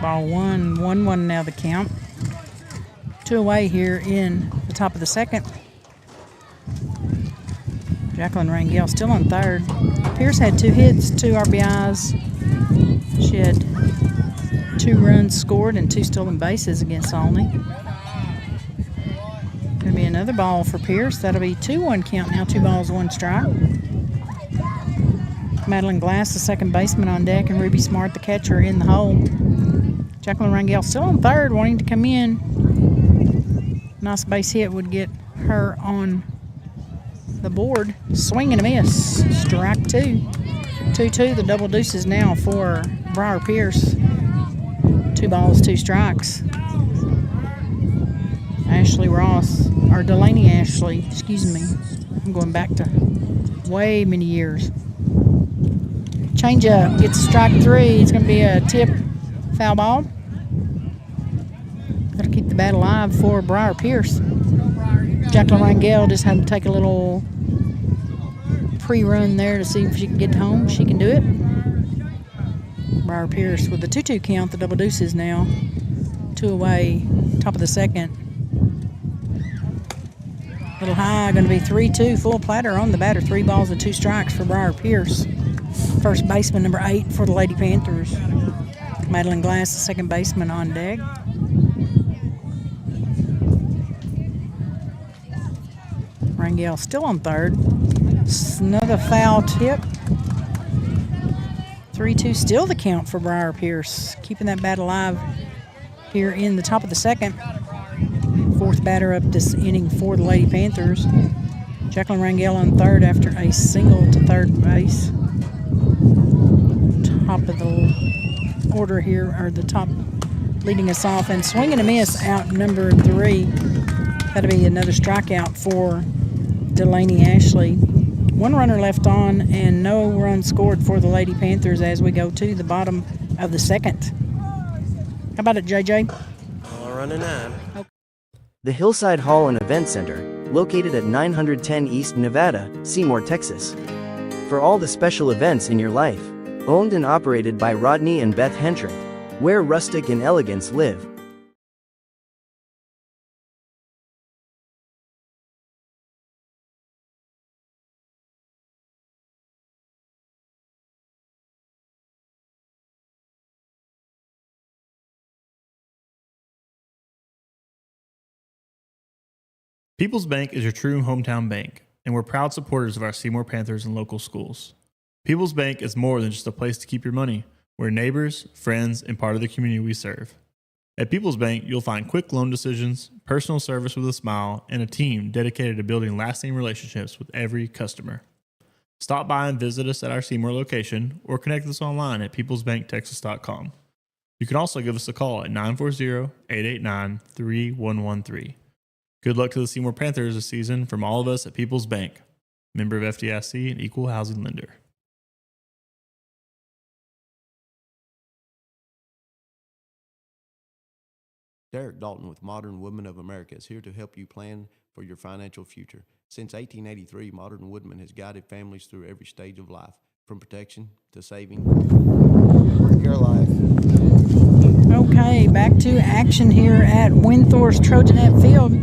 Ball 1-1 now the count. 2 away here in the top of the second. Jacqueline Rangel still on third. Pierce had 2 hits, 2 RBIs. She had 2 runs scored and 2 stolen bases against Olney. Going to be another ball for Pierce. That'll be 2-1 count now, 2 balls, 1 strike. Madeline Glass, the second baseman, on deck, and Ruby Smart, the catcher, in the hole. Jacqueline Rangel still on third, wanting to come in. Nice base hit would get her on the board. Swing and a miss. Strike 2. 2-2, the double deuces now for Briar Pierce. 2 balls, 2 strikes. Ashley Ross, or Delaney Ashley, excuse me. I'm going back to way many years. Change up, gets strike 3. It's going to be a tip foul ball. Got to keep the bat alive for Briar Pierce. Jacqueline Rangel just had to take a little pre-run there to see if she can get home. She can do it. Briar Pierce with the 2-2 count. The double deuces now. 2 away, top of the second. Little high, going to be 3-2. Full platter on the batter. 3 balls and 2 strikes for Briar Pierce. First baseman, number 8 for the Lady Panthers. Madeline Glass, the second baseman, on deck. Rangel still on third. Another foul tip. 3-2, still the count for Briar Pierce. Keeping that bat alive here in the top of the second. 4th batter up this inning for the Lady Panthers. Jacqueline Rangel on third after a single to third base. Top of the order here, or the top leading us off. And swing and a miss, out number 3. That'll be another strikeout for Delaney Ashley. 1 runner left on and no runs scored for the Lady Panthers as we go to the bottom of the second. How about it, JJ? All running 9. Okay. The Hillside Hall and Event Center, located at 910 East Nevada, Seymour, Texas. For all the special events in your life. Owned and operated by Rodney and Beth Hentrick. Where rustic and elegance live. People's Bank is your true hometown bank, and we're proud supporters of our Seymour Panthers and local schools. People's Bank is more than just a place to keep your money. We're neighbors, friends, and part of the community we serve. At People's Bank, you'll find quick loan decisions, personal service with a smile, and a team dedicated to building lasting relationships with every customer. Stop by and visit us at our Seymour location or connect with us online at peoplesbanktexas.com. You can also give us a call at 940-889-3113. Good luck to the Seymour Panthers this season from all of us at People's Bank. Member of FDIC and equal housing lender. Derek Dalton with Modern Woodman of America is here to help you plan for your financial future. Since 1883, Modern Woodman has guided families through every stage of life, from protection to saving. Your life. Okay, back to action here at WIndthorst Trojanet Field.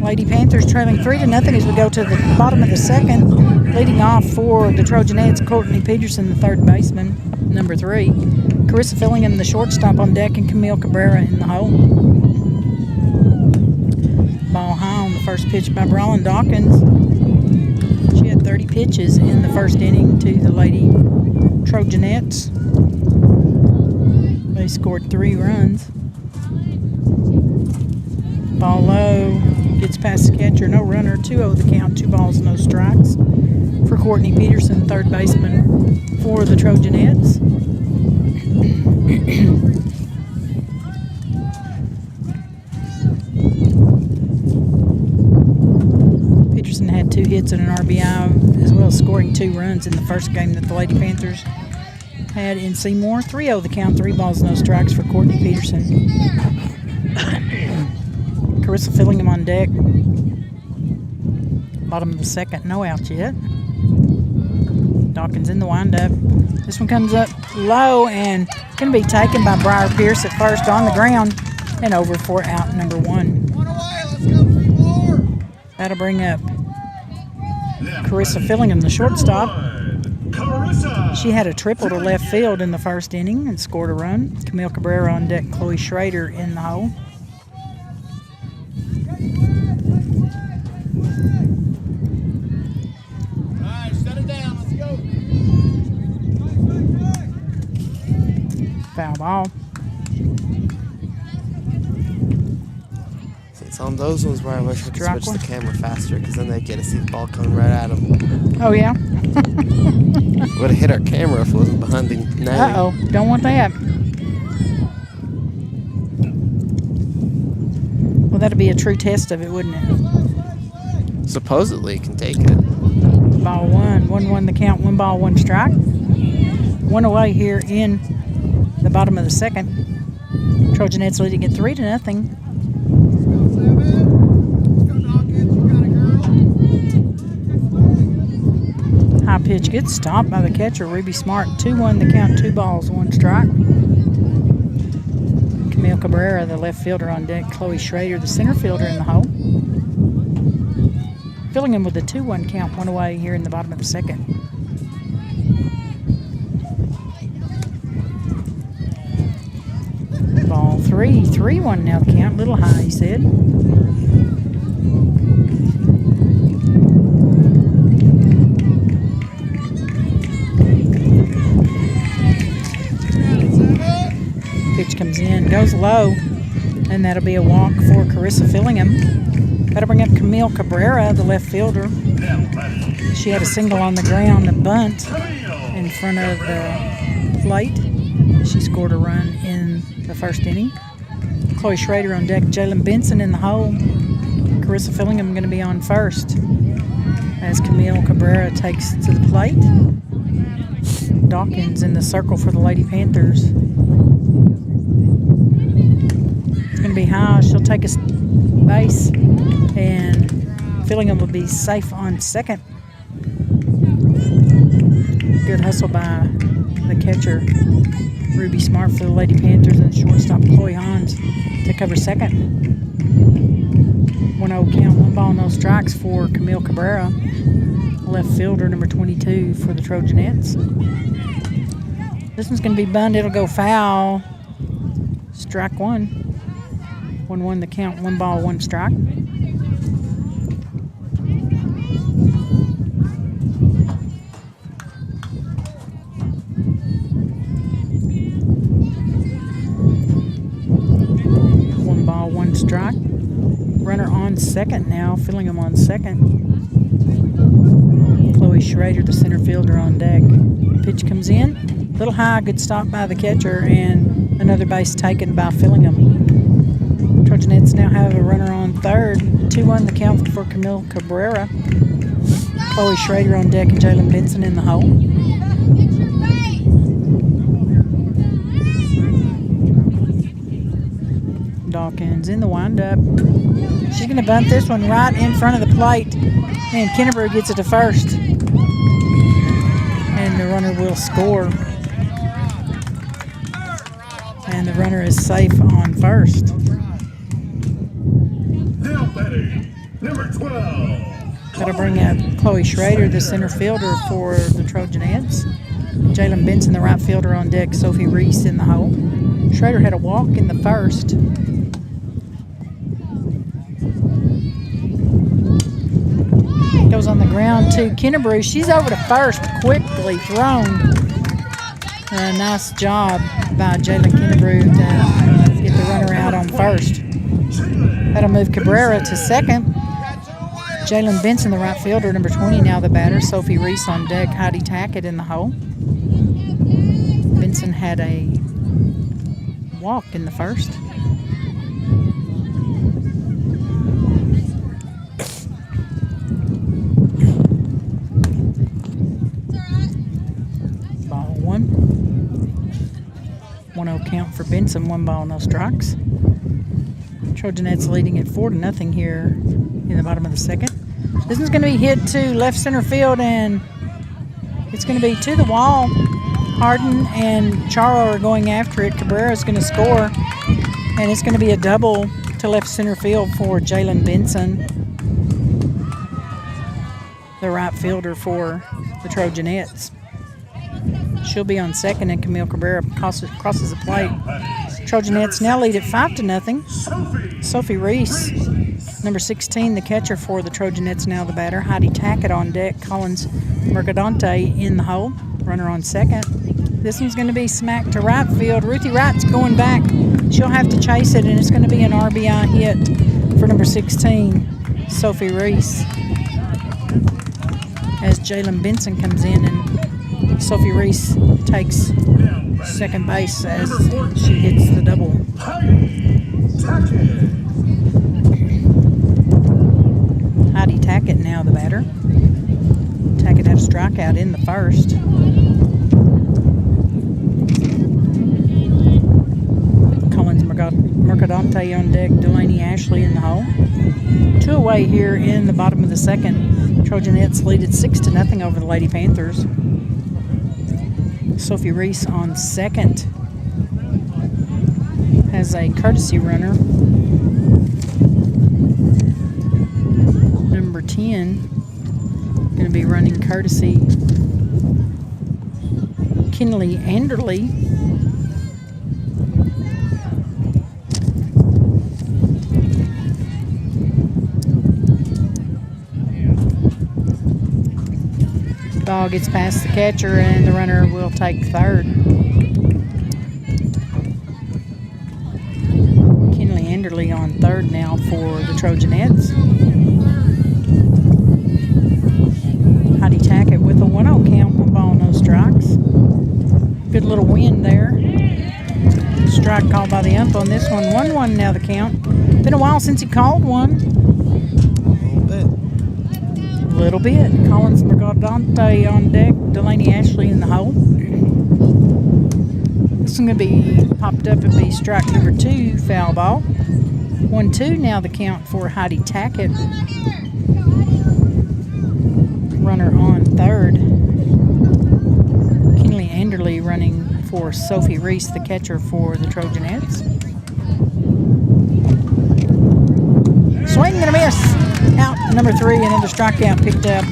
Lady Panthers trailing 3-0 as we go to the bottom of the second. Leading off for the Trojanettes, Courtney Peterson, the third baseman, number 3. Carissa Fillingham, the shortstop, on deck, and Camille Cabrera in the hole. Ball high on the first pitch by Brawlin Dawkins. She had 30 pitches in the first inning to the Lady Trojanettes. They scored 3 runs. Ball low, gets past the catcher, no runner, 2-0 the count, 2 balls, no strikes for Courtney Peterson, third baseman for the Trojanettes. Peterson had 2 hits and an RBI, as well as scoring 2 runs in the first game that the Lady Panthers had in Seymour. 3-0 the count, 3 balls, no strikes for Courtney Peterson. Carissa Fillingham on deck. Bottom of the second, no outs yet. Dawkins in the windup. This one comes up low and going to be taken by Briar Pierce at first on the ground and over for out number 1. That'll bring up Carissa Fillingham, the shortstop. She had a triple to left field in the first inning and scored a run. Camille Cabrera on deck, Chloe Schrader in the hole. Foul ball. It's on those ones where I wish I could switch the camera faster, because then they get to see the ball coming right at them. Oh, yeah? Would have hit our camera if it wasn't behind the net. Uh-oh. Don't want that. Well, that'd be a true test of it, wouldn't it? Supposedly, it can take it. Ball 1. 1-1 the count. 1 ball, 1 strike. 1 away here in the bottom of the second. Trojanettes leading it 3-0. High pitch gets stopped by the catcher, Ruby Smart. 2-1 the count, 2 balls, 1 strike. Camille Cabrera, the left fielder on deck. Chloe Schrader, the center fielder in the hole. Fillingham with the 2-1 count, 1 away here in the bottom of the second. Ball 3, 3-1 now the count. Little high, he said. Pitch comes in, goes low, and that'll be a walk for Carissa Fillingham. That'll bring up Camille Cabrera, the left fielder. She had a single on the ground, a bunt in front of the plate. She scored a run in the first inning. Chloe Schrader on deck, Jalen Benson in the hole. Carissa Fillingham going to be on first as Camille Cabrera takes to the plate. Dawkins in the circle for the Lady Panthers. It's going to be high. She'll take a base, and Fillingham will be safe on second. Good hustle by the catcher, Ruby Smart, for the Lady Panthers, and shortstop Chloe Hans to cover second. 1-0 count, 1 ball, no strikes for Camille Cabrera, left fielder, number 22 for the Trojanettes. This one's going to be bunned. It'll go foul. Strike 1. 1-1 the count, 1 ball, 1 strike. Strike. Runner on second now, Fillingham on second. Chloe Schrader, the center fielder, on deck. Pitch comes in, little high, good stop by the catcher, and another base taken by Fillingham. Trojanettes now have a runner on third. 2-1 the count for Camille Cabrera. Chloe Schrader on deck and Jalen Benson in the hole. Dawkins in the windup. She's going to bunt this one right in front of the plate, and Kennebrew gets it to first, and the runner will score, and the runner is safe on first. Now batting, number 12. That'll bring up Chloe Schrader, the center fielder for the Trojanettes. Jalen Benson, the right fielder, on deck. Sophie Reese in the hole. Schrader had a walk in the first. Goes on the ground to Kennebrew. She's over to first, quickly thrown. Nice job by Jalen Kennebrew to get the runner out on first. That'll move Cabrera to second. Jalen Benson, the right fielder, number 20, now the batter. Sophie Reese on deck. Heidi Tackett in the hole. Benson had a walk in the first. Ball 1. 1-0 count for Benson. 1 ball, no strikes. Trojanettes leading it 4-0 here in the bottom of the second. This one's going to be hit to left center field, and It's going to be to the wall. Harden and Charo are going after it. Cabrera's going to score. And it's going to be a double to left center field for Jalen Benson, the right fielder for the Trojanettes. She'll be on second, and Camille Cabrera crosses the plate. Trojanettes now lead at 5-0. Sophie Reese, number 16, the catcher for the Trojanettes, now the batter. Heidi Tackett on deck. Collins Mercadante in the hole. Runner on second. This one's going to be smacked to right field. Ruthie Wright's going back. She'll have to chase it, and it's going to be an RBI hit for number 16, Sophie Reese. As Jalen Benson comes in, and Sophie Reese takes second base as she hits the double. Heidi Tackett now the batter. Tackett had a strikeout in the first. Collins Mercadante on deck. Delaney Ashley in the hole. 2 away here in the bottom of the second. Trojanettes lead at 6-0 over the Lady Panthers. Sophie Reese on second has a courtesy runner. Number 10 going to be running courtesy. Kinley Anderley. Ball gets past the catcher, and the runner will take third. Kinley Anderley on third now for the Trojanettes. Heidi Tackett with a 1-0 count, 1 ball, no strikes. Good little wind there. Strike called by the ump on this one. 1-1 now the count. Been a while since he called one. Little bit. Collins Mercadante on deck. Delaney Ashley in the hole. This is going to be popped up and be strike number 2, foul ball. 1-2 now the count for Heidi Tackett. Runner on third. Kinley Anderley running for Sophie Reese, the catcher for the Trojanettes. Swing and a miss. Out number 3, another strikeout picked up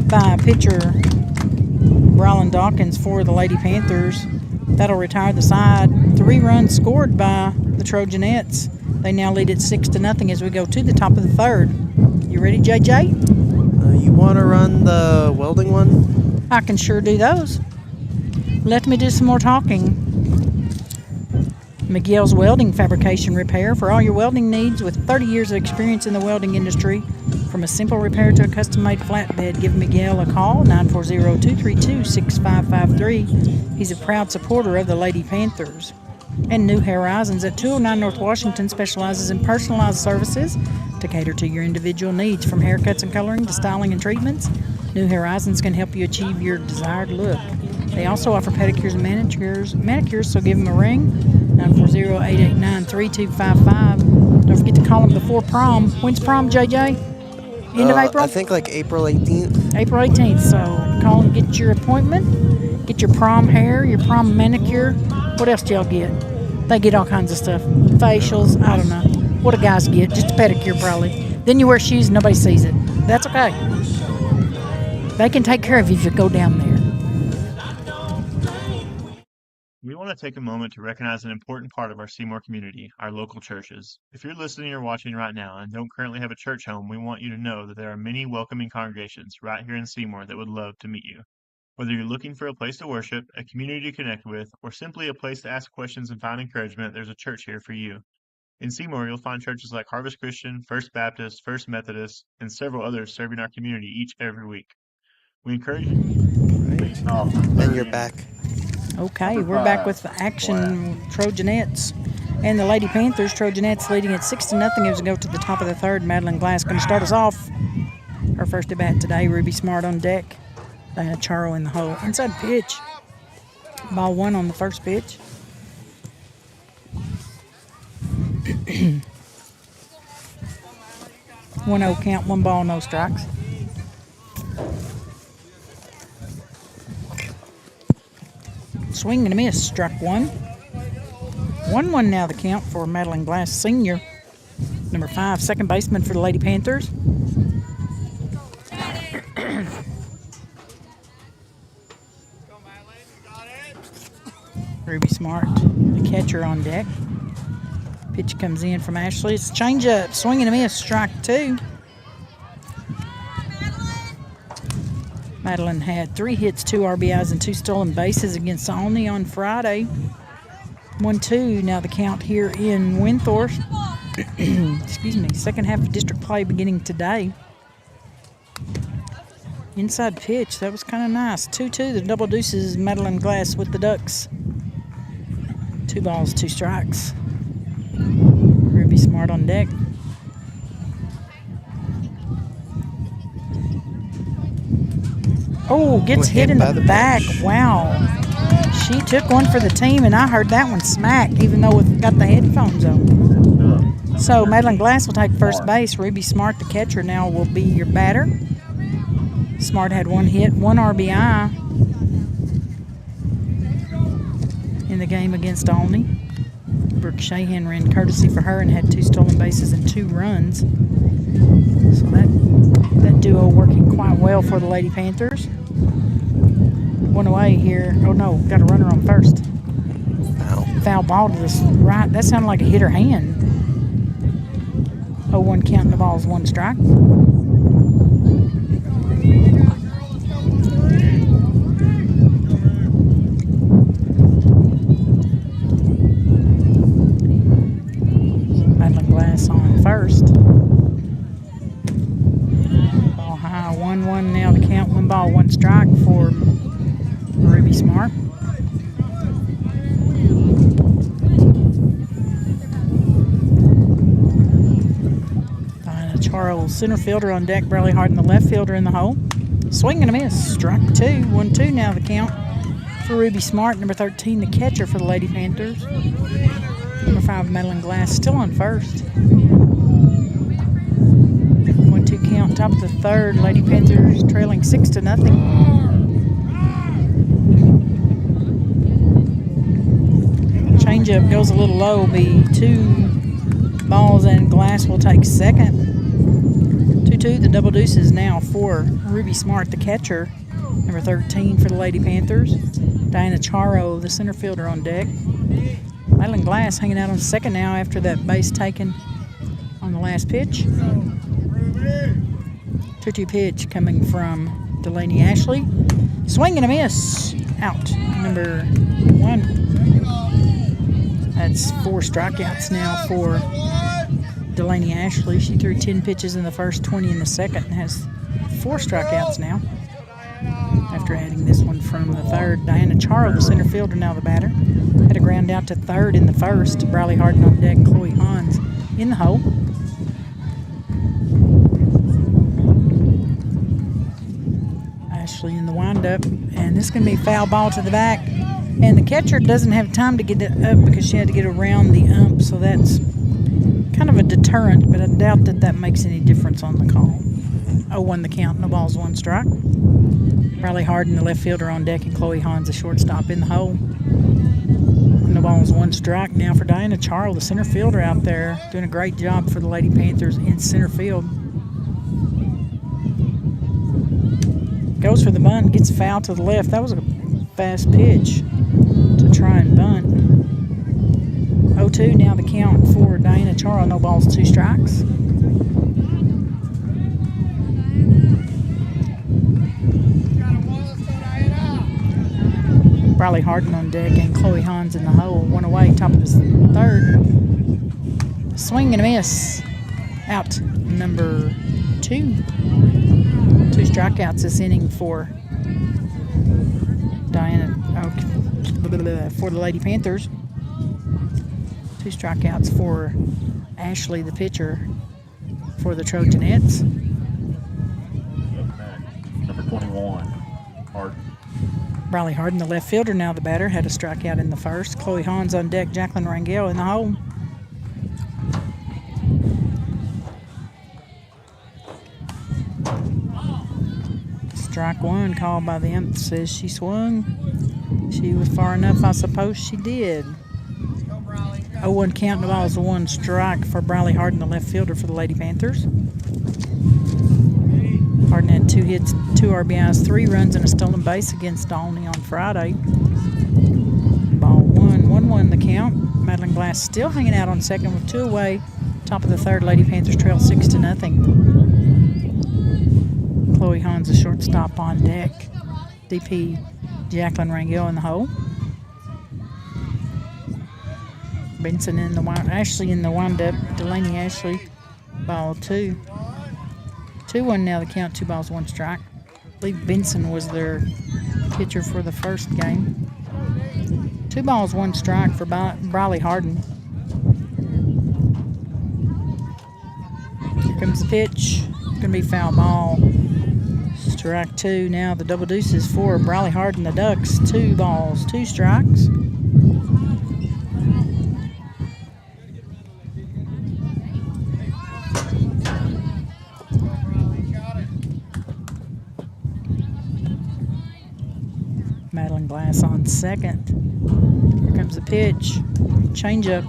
by pitcher Brylan Dawkins for the Lady Panthers. That'll retire the side. 3 runs scored by the Trojanettes. They now lead at 6-0 as we go to the top of the third. You ready, JJ? You want to run the welding one? I can sure do those. Let me do some more talking. Miguel's Welding Fabrication Repair for all your welding needs with 30 years of experience in the welding industry. From a simple repair to a custom-made flatbed, give Miguel a call, 940-232-6553. He's a proud supporter of the Lady Panthers. And New Horizons at 209 North Washington specializes in personalized services to cater to your individual needs, from haircuts and coloring to styling and treatments. New Horizons can help you achieve your desired look. They also offer pedicures and manicures, so give them a ring, 940-889-3255. Don't forget to call them before prom. When's prom, JJ? End of April? I think like April 18th. April 18th, so call and get your appointment. Get your prom hair, your prom manicure. What else do y'all get? They get all kinds of stuff. Facials, I don't know. What do guys get? Just a pedicure probably. Then you wear shoes and nobody sees it. That's okay. They can take care of you if you go down there. We want to take a moment to recognize an important part of our Seymour community, our local churches. If you're listening or watching right now and don't currently have a church home, we want you to know that there are many welcoming congregations right here in Seymour that would love to meet you. Whether you're looking for a place to worship, a community to connect with, or simply a place to ask questions and find encouragement, there's a church here for you. In Seymour, you'll find churches like Harvest Christian, First Baptist, First Methodist, and several others serving our community every week. We encourage you. Right. And you're back. Okay, we're back with the action. Trojanettes and the Lady Panthers. Trojanettes leading at 6-0 as we go to the top of the third. Madeline Glass going to start us off. Her first at bat today. Ruby Smart on deck. Diana Charo in the hole. Inside pitch. Ball 1 on the first pitch. One 1-0 count, 1 ball, no strikes. Swing and a miss. Struck one. 1-1 now the count for Madeline Glass Sr. Number 5, second baseman for the Lady Panthers. Ruby Smart, the catcher, on deck. Pitch comes in from Ashley. It's a change-up. Swing and a miss. Strike 2. Madeline had 3 hits, 2 RBIs, and 2 stolen bases against Olney on Friday. 1-2 now the count here in Windthorst. Excuse me. Second half of district play beginning today. Inside pitch. That was kind of nice. 2-2. The double deuces. Madeline Glass with the Ducks. 2 balls, 2 strikes. Ruby Smart on deck. Oh, gets hit in the back. Wow. She took one for the team, and I heard that one smack, even though it got the headphones on. So Madeline Glass will take first base. Ruby Smart, the catcher, now will be your batter. Smart had 1 hit, 1 RBI in the game against Olney. Brooke Shahan ran courtesy for her and had 2 stolen bases and 2 runs. So that duo working quite well for the Lady Panthers. 1 away here. Oh no, got a runner on first. Foul ball to this right. That sounded like a hit her hand. 0-1 counting the balls, 1 strike. Madeline Glass on first. Ball high, 1-1 now the count. 1 ball, 1 strike for Ruby Smart. Charles, center fielder on deck. Bradley Hart, the left fielder in the hole. Swing and a miss. Strike 2. 1-2 now the count for Ruby Smart. Number 13, the catcher for the Lady Panthers. Number 5, Madeline Glass, still on first. 1-2 count, top of the 3rd. Lady Panthers trailing 6-0. Changeup goes a little low. Be 2 balls, and Glass will take second. 2-2, the double deuces now for Ruby Smart, the catcher. Number 13 for the Lady Panthers. Diana Charo, the center fielder, on deck. Madeline Glass hanging out on second now after that base taken on the last pitch. 2-2 pitch coming from Delaney Ashley. Swing and a miss. Out. Number 1. That's 4 strikeouts now for Delaney Ashley. She threw 10 pitches in the first, 20 in the second, and has 4 strikeouts now after adding this one from the 3rd. Diana Charo, the center fielder, now the batter. Had a ground out to 3rd in the first. Bradley Harden on deck. Chloe Hans in the hole. Ashley in the windup, and this is going to be a foul ball to the back. And the catcher doesn't have time to get it up because she had to get around the ump, so that's kind of a deterrent, but I doubt that makes any difference on the call. 0-1 the count, no balls, 1 strike. Bradley Harden, the left fielder, on deck, and Chloe Hans, the shortstop, in the hole. No balls, 1 strike now for Diana Charles, the center fielder out there, doing a great job for the Lady Panthers in center field. Goes for the bunt, gets foul to the left. That was a fast pitch to try and bunt. 0-2 now the count for Diana Charo. No balls, 2 strikes. Bradley Harden on deck and Chloe Hans in the hole. 1 away, top of the 3rd. Swing and a miss. Out. Number 2. 2 strikeouts this inning for Diana, for the Lady Panthers. 2 strikeouts for Ashley, the pitcher, for the Trojanettes. Number 21, Harden. Bradley Harden, the left fielder, now the batter, had a strikeout in the first. Chloe Hans on deck, Jacqueline Rangel in the hole. Strike 1 called by the ump, says she swung. She was far enough, I suppose she did. 0-1 count, the ball is 1 strike for Briley Harden, the left fielder for the Lady Panthers. Harden had 2 hits, 2 RBIs, 3 runs, and a stolen base against Olney on Friday. Ball 1-1 the count. Madeline Glass still hanging out on second with 2 away. Top of the third, Lady Panthers trail 6-0. Chloe Hans, the shortstop, on deck. DP Jacqueline Rangel in the hole. Benson in the Ashley in the windup. Delaney Ashley, ball 2. 2-1 now the count. 2 balls, 1 strike. I believe Benson was their pitcher for the first game. 2 balls, 1 strike for Briley Harden. Here comes the pitch. It's going to be foul ball. Strike 2 now. The double deuces for Briley Harden, the Ducks. 2 balls, 2 strikes. Madeline Glass on second. Here comes the pitch. Changeup.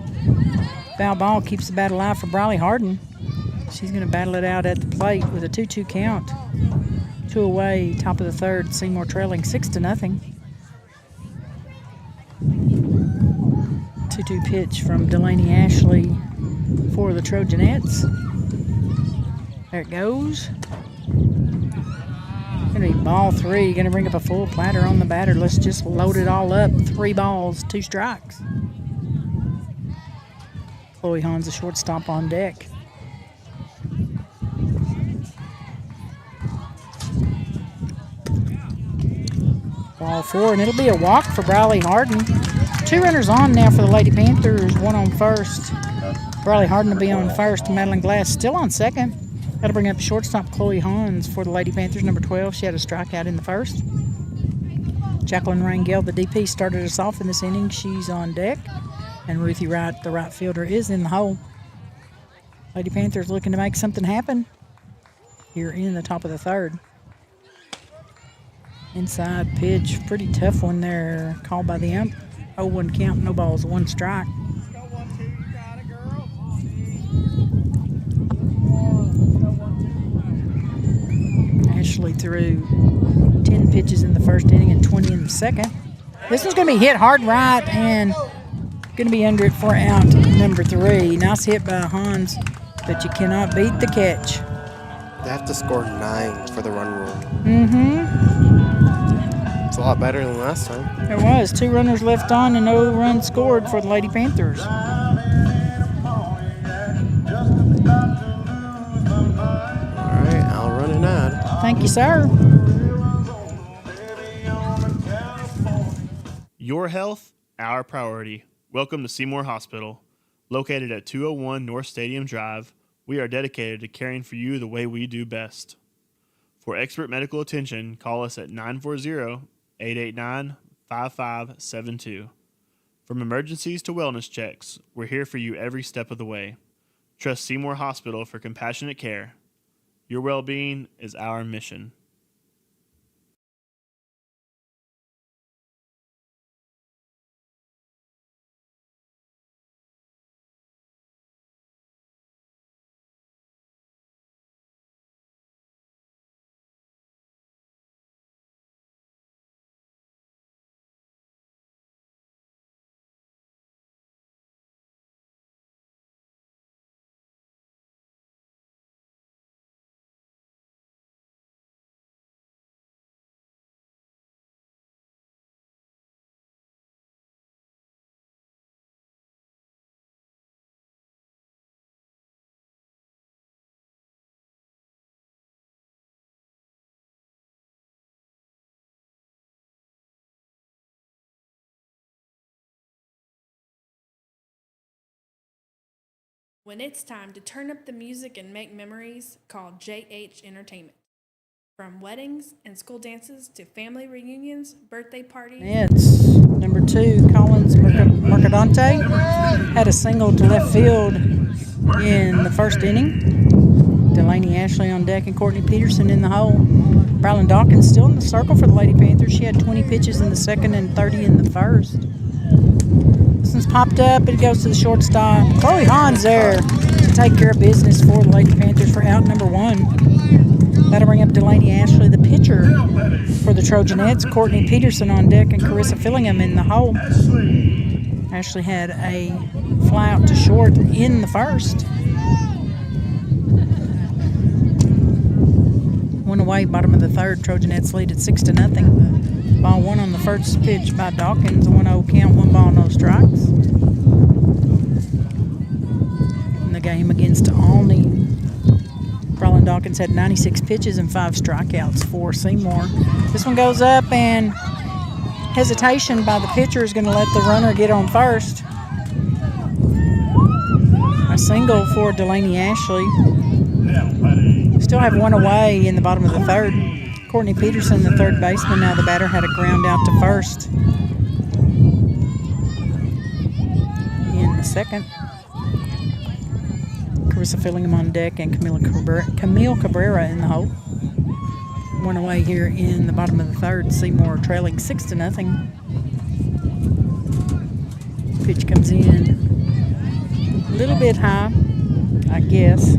Foul ball keeps the bat alive for Briley Harden. She's going to battle it out at the plate with a 2-2 count. 2 away, top of the third. Seymour trailing 6-0. 2-2 pitch from Delaney Ashley for the Trojanettes. There it goes. Going to be ball 3. Going to bring up a full platter on the batter. Let's just load it all up. 3 balls, 2 strikes. Chloe Hans, the shortstop, on deck. Ball 4, and it'll be a walk for Briley Harden. 2 runners on now for the Lady Panthers. 1 on first. Briley Harden will be on first. Madeline Glass still on second. That'll bring up shortstop Chloe Hans for the Lady Panthers, number 12. She had a strikeout in the first. Jacqueline Rangel, the DP, started us off in this inning. She's on deck. And Ruthie Wright, the right fielder, is in the hole. Lady Panthers looking to make something happen here in the top of the third. Inside pitch, pretty tough one there, called by the ump. 0-1 count, no balls, 1 strike. Ashley threw 10 pitches in the first inning and 20 in the second. This one's going to be hit hard right and going to be under it for out number 3. Nice hit by Hans, but you cannot beat the catch. They have to score 9 for the run rule. Mm-hmm. It's a lot better than last time. It was. 2 runners left on and no runs scored for the Lady Panthers. All right, I'll run an ad. Thank you, sir. Your health, our priority. Welcome to Seymour Hospital. Located at 201 North Stadium Drive, we are dedicated to caring for you the way we do best. For expert medical attention, call us at 940-889-5572. From emergencies to wellness checks, we're here for you every step of the way. Trust Seymour Hospital for compassionate care. Your well-being is our mission. When it's time to turn up the music and make memories, call JH Entertainment. From weddings and school dances to family reunions, birthday parties. Nets, number 2, Collins Mercadante, had a single to left field in the first inning. Delaney Ashley on deck and Courtney Peterson in the hole. Brylan Dawkins still in the circle for the Lady Panthers. She had 20 pitches in the second and 30 in the first. This one's popped up. It goes to the shortstop. Chloe Hahn's there to take care of business for the Lady Panthers for out number 1. That'll bring up Delaney Ashley, the pitcher for the Trojanettes. Courtney Peterson on deck and Carissa Fillingham in the hole. Ashley had a fly out to short in the first. One away, bottom of the third. Trojanettes lead at 6-0. Ball one on the first pitch by Dawkins. 1-0 count, 1 ball, no strikes. In the game against Alney, Brylan Dawkins had 96 pitches and 5 strikeouts for Seymour. This one goes up, and hesitation by the pitcher is going to let the runner get on first. A single for Delaney Ashley. Still have 1 away in the bottom of the third. Courtney Peterson, the third baseman, now the batter, had a ground out to first. In the second, Carissa Fillingham on deck and Camille Cabrera in the hole. 1 away here in the bottom of the third. Seymour trailing 6-0. Pitch comes in a little bit high, I guess.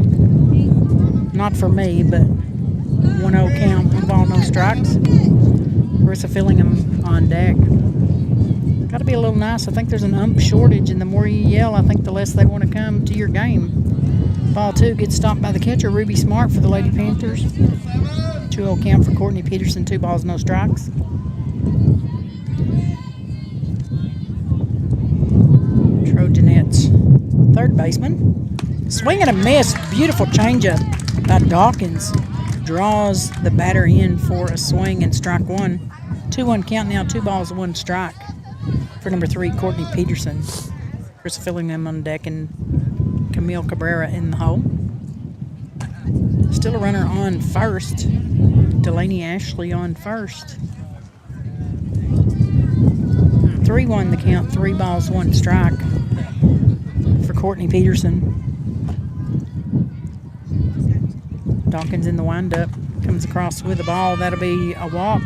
Not for me, but 1-0 count, 1 ball, no strikes. Carissa Fillingham on deck. Got to be a little nice. I think there's an ump shortage, and the more you yell, I think the less they want to come to your game. Ball 2 gets stopped by the catcher, Ruby Smart, for the Lady Panthers. 2-0 count for Courtney Peterson, 2 balls, no strikes. Trojanettes, third baseman. Swing and a miss. Beautiful changeup by Dawkins. Draws the batter in for a swing and strike 1. 2-1 count now, 2 balls, 1 strike for number 3, Courtney Peterson. Chris Fillingham on deck and Camille Cabrera in the hole. Still a runner on first. Delaney Ashley on first. 3-1 the count, 3 balls, 1 strike for Courtney Peterson. Dawkins in the windup, comes across with the ball. That'll be a walk,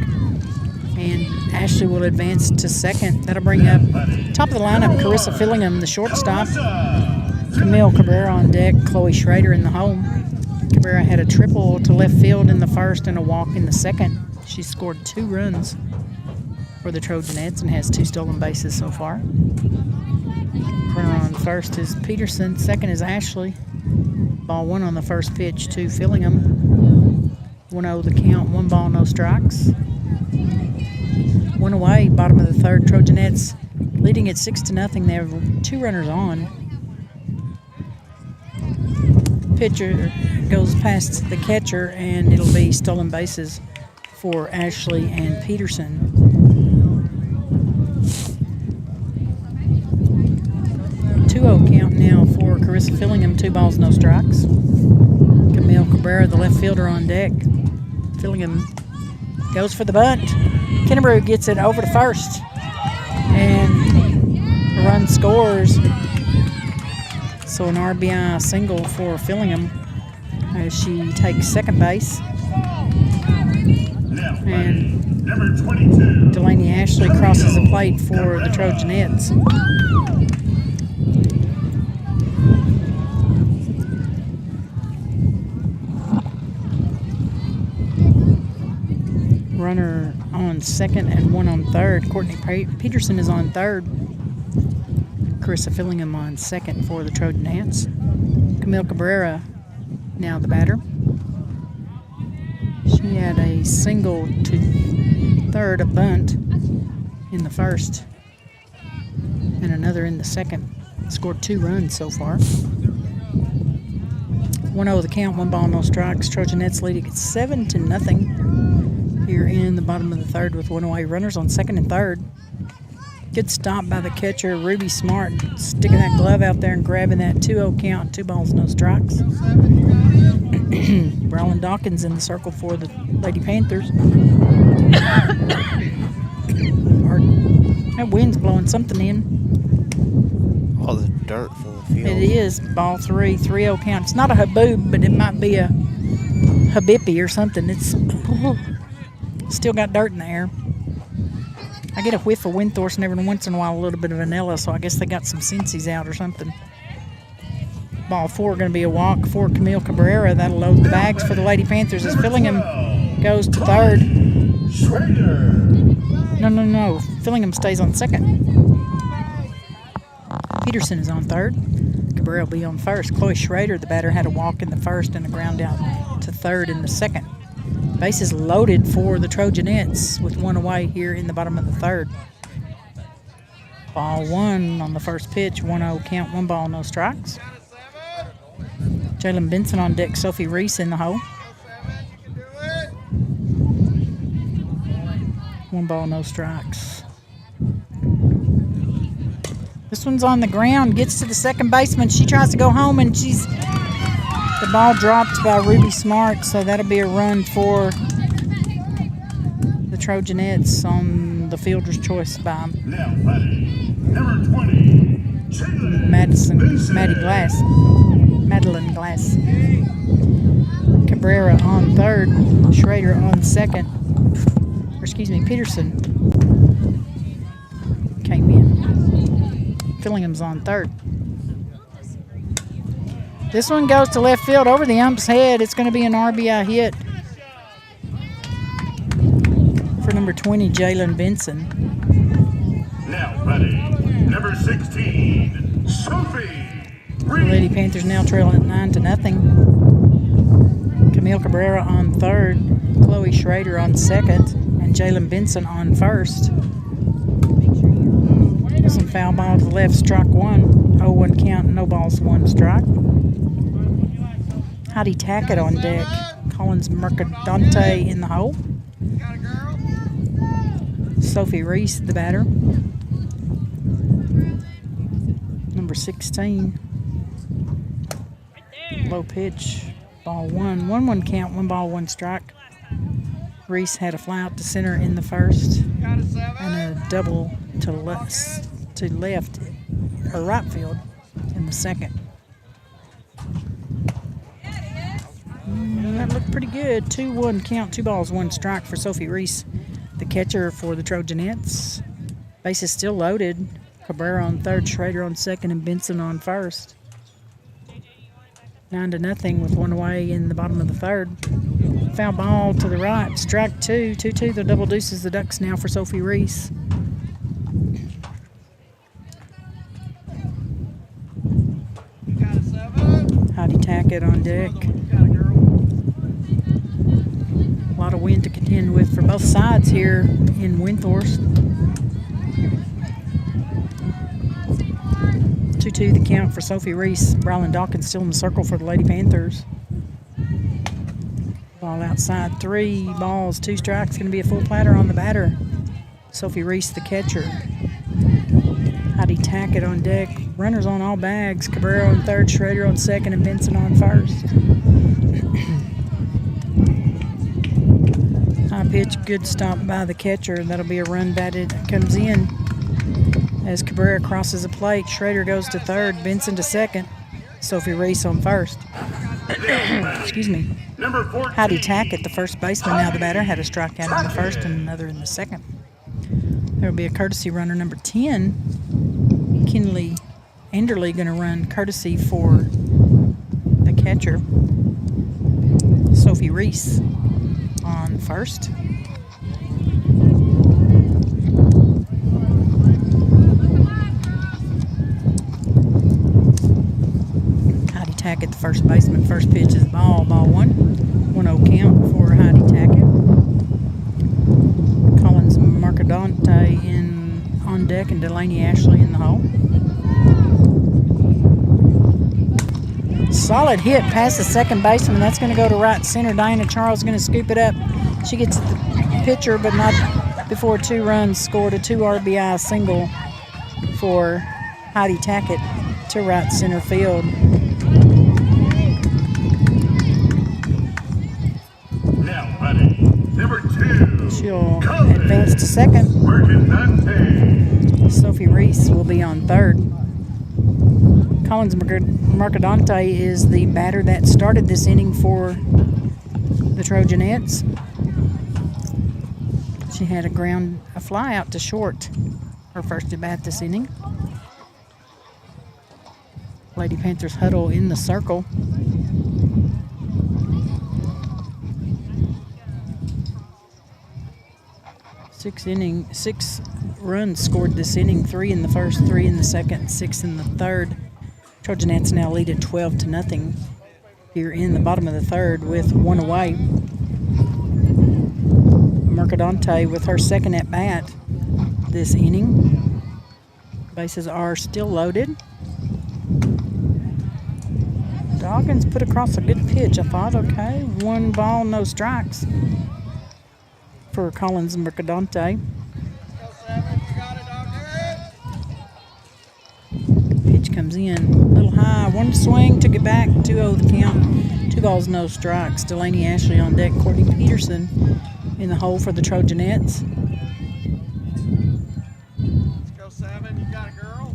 and Ashley will advance to second. That'll bring up top of the lineup Carissa Fillingham, the shortstop. Camille Cabrera on deck, Chloe Schrader in the hole. Cabrera had a triple to left field in the first and a walk in the second. She scored 2 runs for the Trojanettes and has 2 stolen bases so far. Runner on first is Peterson, second is Ashley. Ball 1 on the first pitch to Fillingham. 1-0 the count, 1 ball, no strikes. 1 away, bottom of the third. Trojanettes leading at 6-0. They have 2 runners on. Pitcher goes past the catcher, and it'll be stolen bases for Ashley and Peterson. 2-0 count now for Carissa Fillingham, 2 balls, no strikes. Camille Cabrera, the left fielder, on deck. Fillingham goes for the bunt. Kennebrew gets it over to first, and the run scores. So an RBI single for Fillingham as she takes second base. And Delaney Ashley crosses the plate for the Trojanettes. Runner on second and 1 on third. Courtney Peterson is on third. Carissa Fillingham on second for the Trojanettes. Camille Cabrera now the batter. She had a single to third, a bunt in the first, and another in the second. Scored 2 runs so far. 1-0 the count, 1 ball, no strikes. Trojanettes leading at 7-0 here in the bottom of the third with 1 away. Runners on second and third. Good stop by the catcher, Ruby Smart, sticking that glove out there and grabbing that 2-0 count, 2 balls, no strikes. Brylan Dawkins in the circle for the Lady Panthers. That wind's blowing something in. all the dirt from the field. It is ball 3, 3-0 count. It's not a haboob, but it might be a habippy or something. It's still got dirt in the air. I get a whiff of Windthorst and every once in a while a little bit of vanilla, so I guess they got some Cincy's out or something. Ball 4 going to be a walk for Camille Cabrera. That'll load the bags for the Lady Panthers as Fillingham goes to third. No. Fillingham stays on second. Peterson is on third. Cabrera will be on first. Chloe Schrader, the batter, had a walk in the first and a ground out to third in the second. Bases loaded for the Trojanettes with one away here in the bottom of the third. Ball 1 on the first pitch, 1-0 count, 1 ball, no strikes. Jalen Benson on deck, Sophie Reese in the hole. 1 ball, no strikes. This one's on the ground, gets to the second baseman. She tries to go home, and the ball dropped by Ruby Smart, so that'll be a run for the Trojanettes on the fielder's choice by Madeline Glass. Cabrera on third, Schrader on second. Peterson came in. Fillingham's on third. This one goes to left field over the ump's head. It's going to be an RBI hit for number 20, Jalen Benson. Now batting, number 16, Sophie The Lady Panthers now trailing 9-0. Camille Cabrera on third, Chloe Schrader on second, and Jalen Benson on first. There's some foul ball to the left, strike 1. 0-1 count, no balls, 1 strike. Heidi Tackett on deck. Collins Mercadante in the hole. Sophie Reese, the batter. Number 16. Low pitch. Ball 1. 1-1 count, 1 ball, 1 strike. Reese had a fly out to center in the first and a double to left or right field in the second. That looked pretty good. 2-1 count, 2 balls, 1 strike for Sophie Reese, the catcher for the Trojanettes. Bases still loaded. Cabrera on third, Schrader on second, and Benson on first. 9-0 with 1 away in the bottom of the third. Foul ball to the right, strike 2. 2-2, the double deuces the Ducks now for Sophie Reese. Heidi Tackett on deck. A lot of wind to contend with for both sides here in Windthorst. 2-2 the count for Sophie Reese. Brylan Dawkins still in the circle for the Lady Panthers. Ball outside, 3 balls, 2 strikes. Going to be a full platter on the batter. Sophie Reese, the catcher. Heidi Tackett on deck. Runners on all bags. Cabrera on third, Schrader on second, and Benson on first. High pitch, good stop by the catcher. That'll be a run batted. Comes in as Cabrera crosses the plate. Schrader goes to third, Benson to second. Sophie Reese on first. Excuse me. Heidi Tackett, the first baseman, now the batter, had a strikeout in the first and another in the second. There will be a courtesy runner, number 10. Kinley Enderly going to run courtesy for the catcher, Sophie Reese, on first. Heidi Tackett, the first baseman. First pitch is ball 1. 1-0 count for Heidi Tackett. Collins Mercadante on deck and Delaney Ashley in the hole. Solid hit past the second baseman. That's going to go to right center. Diana Charles is going to scoop it up. She gets the pitcher, but not before 2 runs scored. A 2 RBI single for Heidi Tackett to right center field. Now batting, number 2. She'll advance to second. Sophie Reese will be on third. Collins Mercadante is the batter that started this inning for the Trojanettes. She had a fly out to short, her first at bat this inning. Lady Panthers huddle in the circle. Six runs scored this inning, 3 in the first, 3 in the second, 6 in the third. Trojanettes now lead at 12-0 here in the bottom of the third with 1 away. Mercadante with her second at bat this inning. Bases are still loaded. Dawkins put across a good pitch, I thought. Okay, 1 ball, no strikes for Collins Mercadante. Pitch comes in a little high. 1 swing, took it back. 2-0 the count. 2 balls, no strikes. Delaney Ashley on deck. Courtney Peterson in the hole for the Trojanettes. Let's go, 7. You got a girl?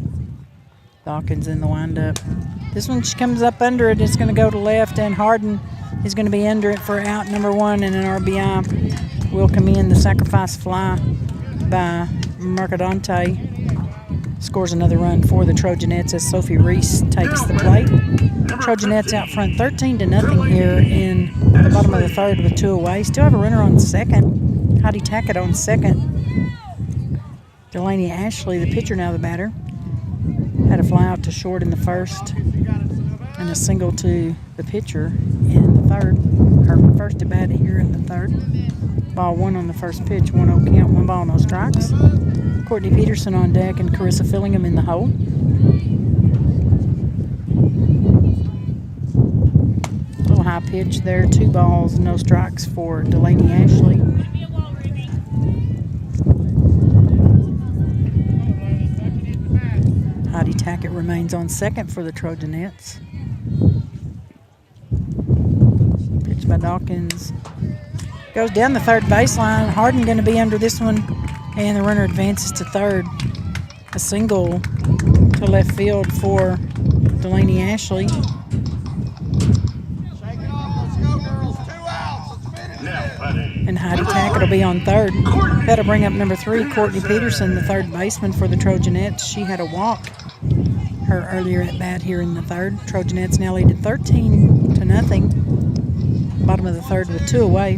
Dawkins in the windup. This one, she comes up under it. It's going to go to left, and Harden is going to be under it for out number 1, and an RBI will come in. The sacrifice fly by Mercadante scores another run for the Trojanettes as Sophie Reese takes the plate. Trojanettes out front 13-0 here in the bottom of the third with 2 away. Still have a runner on second. Heidi Tackett on second. Delaney Ashley, the pitcher, now the batter. Had a fly out to short in the first and a single to the pitcher in the third. Her first at bat here in the third. Ball 1 on the first pitch, 1-0 count, 1 ball, no strikes. Courtney Peterson on deck and Carissa Fillingham in the hole. A little high pitch there, 2 balls, no strikes for Delaney Ashley. Heidi Tackett remains on second for the Trojanettes. Pitch by Dawkins. Goes down the third baseline. Harden going to be under this one, and the runner advances to third. A single to left field for Delaney Ashley. Shake it off. Let's go, girls. 2 outs. Let's finish it. And Heidi Tackett will be on third. That'll bring up number 3, Courtney Peterson, the third baseman for the Trojanettes. She had a walk her earlier at bat here in the third. Trojanettes now lead at 13-0. Bottom of the third with 2 away.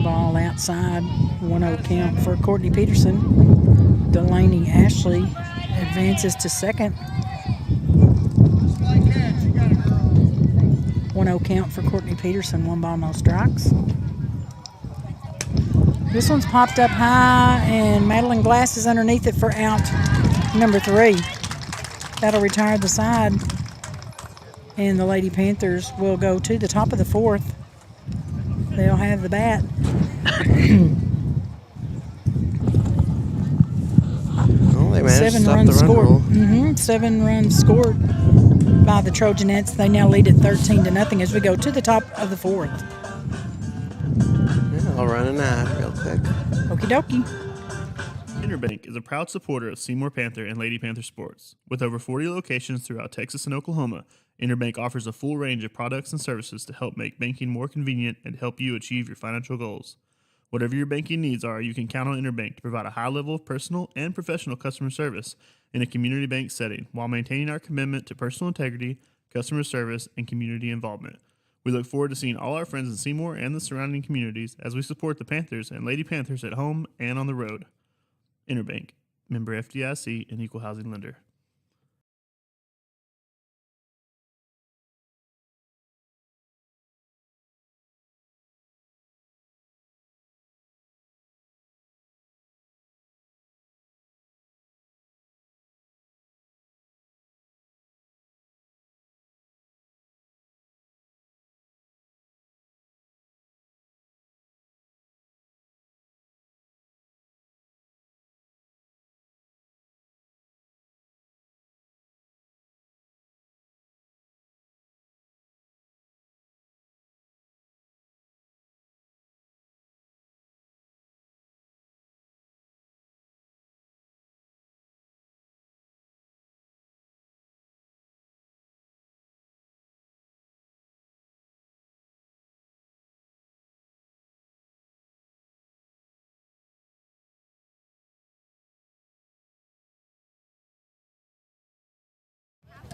Ball outside, 1-0 count for Courtney Peterson. Delaney Ashley advances to second. 1-0 count for Courtney Peterson, 1 ball, no strikes. This one's popped up high, and Madeline Glass is underneath it for out number 3. That'll retire the side, and the Lady Panthers will go to the top of the 4th. They'll have the bat. 7 runs scored. 7 runs scored by the Trojanettes. They now lead at 13-0 as we go to the top of the 4th. I'll run an ad real quick. Okie dokie. Interbank is a proud supporter of Seymour Panther and Lady Panther sports. With over 40 locations throughout Texas and Oklahoma, Interbank offers a full range of products and services to help make banking more convenient and help you achieve your financial goals. Whatever your banking needs are, you can count on Interbank to provide a high level of personal and professional customer service in a community bank setting while maintaining our commitment to personal integrity, customer service, and community involvement. We look forward to seeing all our friends in Seymour and the surrounding communities as we support the Panthers and Lady Panthers at home and on the road. Interbank, member FDIC, and equal housing lender.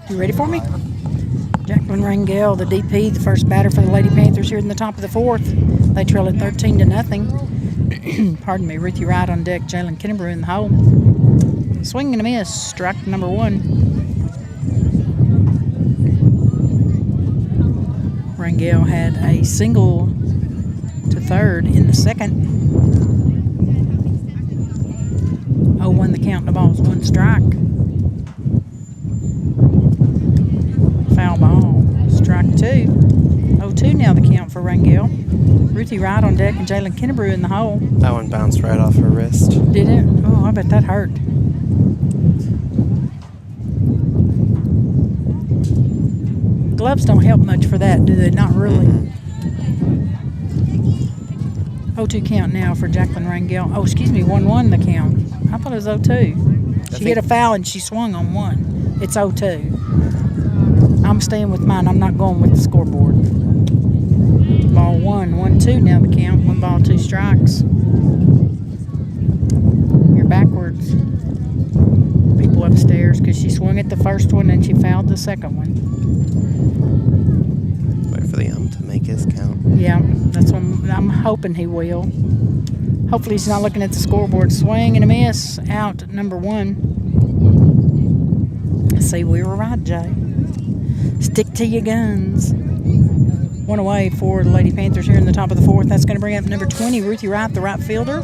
You ready for me? Jacqueline Rangel, the DP, the first batter for the Lady Panthers here in the top of the fourth. They trail at 13-0. Pardon me. Ruthie Wright on deck. Jalen Kennebrew in the hole. Swing and a miss. Strike number 1. Rangel had a single to third in the second. 0-1 the count. The ball was 1 strike. Foul ball. Strike 2. 0-2 now the count for Rangel. Ruthie Wright on deck and Jalen Kennebrew in the hole. That one bounced right off her wrist. Did it? Oh, I bet that hurt. Gloves don't help much for that, do they? Not really. 0-2 count now for Jacqueline Rangel. Oh, excuse me, 1-1 the count. I thought it was 0-2. She hit a foul and she swung on 1. It's 0-2. I'm staying with mine. I'm not going with the scoreboard. Ball 1, 1-2 now the count. 1 ball, 2 strikes. You're backwards. People upstairs because she swung at the first one and she fouled the second one. Wait for the to make his count. Yeah, that's what I'm hoping he will. Hopefully he's not looking at the scoreboard. Swing and a miss. Out number 1. See, we were right, Jay. Stick to your guns. 1 away for the Lady Panthers here in the top of the fourth. That's going to bring up number 20, Ruthie Wright, the right fielder.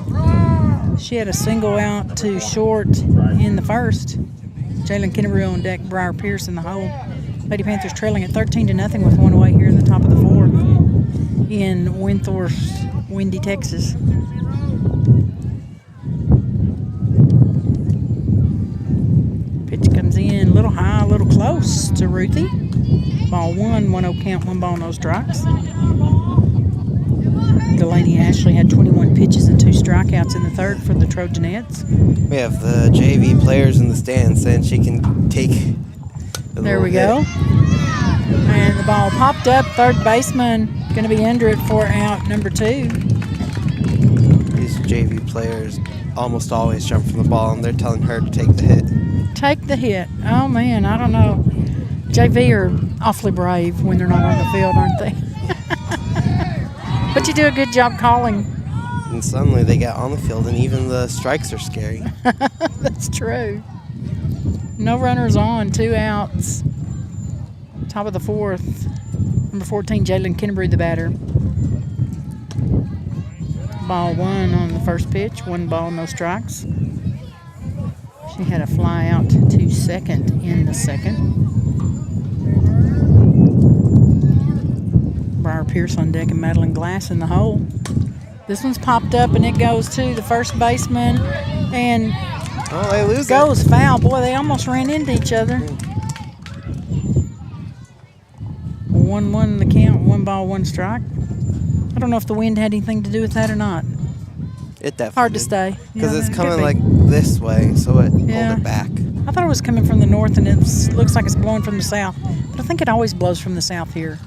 She had a single out to short in the first. Jalen Kennebrew on deck, Briar Pierce in the hole. Lady Panthers trailing at 13-0 with 1 away here in the top of the fourth in Windthorst, windy Texas. Pitch comes in a little high, a little close to Ruthie. Ball 1, 1-0 count, 1 ball, no strikes. Delaney Ashley had 21 pitches and 2 strikeouts in the third for the Trojanettes. We have the JV players in the stands saying she can take a There we little go. hit. And the ball popped up. Third baseman going to be under it for out number 2. These JV players almost always jump from the ball, and they're telling her to take the hit. Take the hit. Oh, man, I don't know. JV are awfully brave when they're not on the field, aren't they? But you do a good job calling. And suddenly they get on the field, and even the strikes are scary. That's true. No runners on, 2 outs. Top of the fourth. Number 14, Jalen Kennebrew, the batter. Ball 1 on the first pitch. 1 ball, no strikes. She had a fly out to second in the second. Briar Pierce on deck and Madeline Glass in the hole. This one's popped up and it goes to the first baseman and they lose goes foul. Boy, they almost ran into each other. 1-1 the count, 1 ball, 1 strike. I don't know if the wind had anything to do with that or not. It definitely Hard to say. because Yeah, it's it coming could be. like this way, so it pulled Yeah. it back. I thought it was coming from the north and it looks like it's blowing from the south. But I think it always blows from the south here.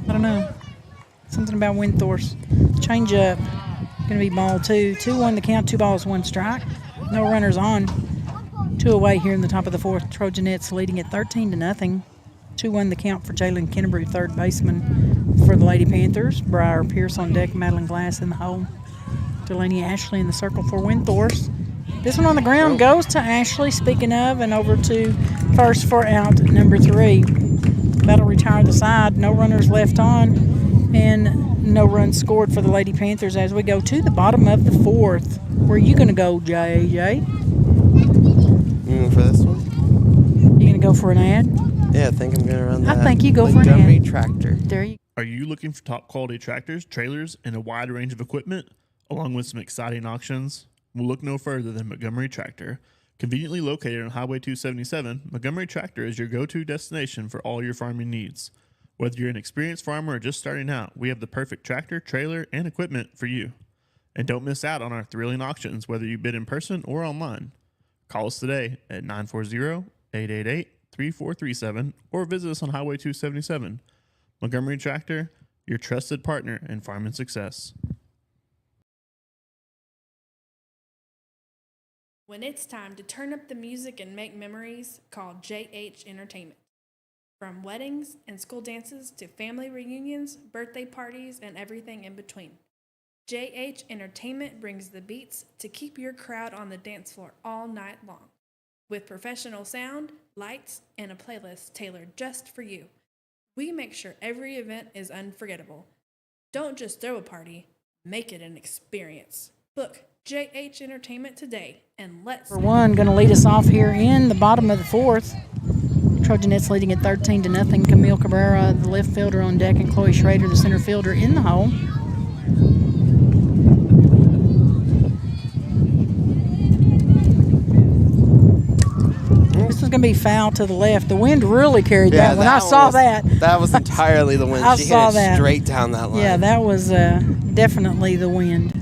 I don't know. Something about Windthorst. Change up. Going to be ball 2. 2-1 the count. 2 balls, 1 strike. No runners on. 2 away here in the top of the fourth. Trojanettes leading at 13-0. 2-1 the count for Jalen Kennebrew, third baseman for the Lady Panthers. Briar Pierce on deck. Madeline Glass in the hole. Delaney Ashley in the circle for Windthorst. This one on the ground goes to Ashley, speaking of, and over to first for out number 3. That'll retire the side. No runners left on, and no runs scored for the Lady Panthers as we go to the bottom of the fourth. Where are you going to go, JJ? For this one? You going to go for an ad? Yeah, I think I'm going to run that. I think you go for an Montgomery ad. tractor. There you Are you looking for top quality tractors, trailers, and a wide range of equipment, along with some exciting auctions? Well, look no further than Montgomery Tractor. Conveniently located on Highway 277, Montgomery Tractor is your go-to destination for all your farming needs. Whether you're an experienced farmer or just starting out, we have the perfect tractor, trailer, and equipment for you. And don't miss out on our thrilling auctions, whether you bid in person or online. Call us today at 940-888-3437 or visit us on Highway 277. Montgomery Tractor, your trusted partner in farming success. When it's time to turn up the music and make memories, call JH Entertainment. From weddings and school dances to family reunions, birthday parties, and everything in between. JH Entertainment brings the beats to keep your crowd on the dance floor all night long. With professional sound, lights, and a playlist tailored just for you. We make sure every event is unforgettable. Don't just throw a party, make it an experience. Book JH Entertainment today, and let's... For one, going to lead us off here in the bottom of the fourth. Trojanettes leading at 13-0. Camille Cabrera, the left fielder on deck, and Chloe Schrader, the center fielder, in the hole. This was going to be foul to the left. The wind really carried that one. I saw that. That was entirely the wind. She saw hit it that. straight down that line. Yeah, that was definitely the wind.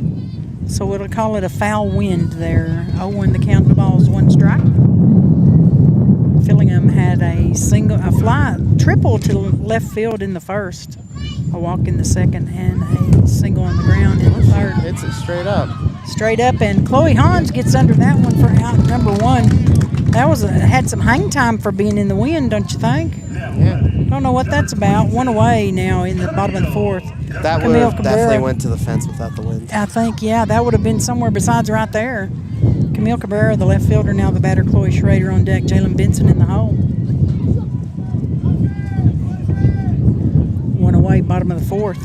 So we'll call it a foul wind there. 0-1 the count. The ball's 1 strike. Fillingham had a fly triple to left field in the first, a walk in the second, and a single on the ground in the third. Hits it straight up. Straight up, and Chloe Hans gets under that one for out number 1. That was had some hang time for being in the wind, don't you think? Yeah. Don't know what that's about. 1 away now in the bottom of the fourth. That would Camille have Cabrera, definitely went to the fence without the wind. I think, yeah, that would have been somewhere besides right there. Camille Cabrera, the left fielder, now the batter, Chloe Schrader on deck, Jalen Benson in the hole. 1 away, bottom of the fourth.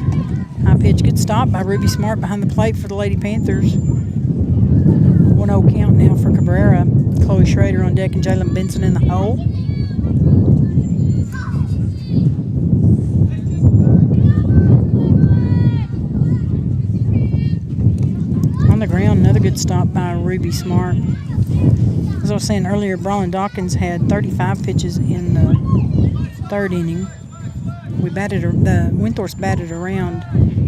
High pitch, good stop by Ruby Smart behind the plate for the Lady Panthers. 1-0 count now for Cabrera. Chloe Schrader on deck and Jalen Benson in the hole. On the ground, another good stop by Ruby Smart. As I was saying earlier, Brawlin Dawkins had 35 pitches in the third inning. The Windthorst batted around,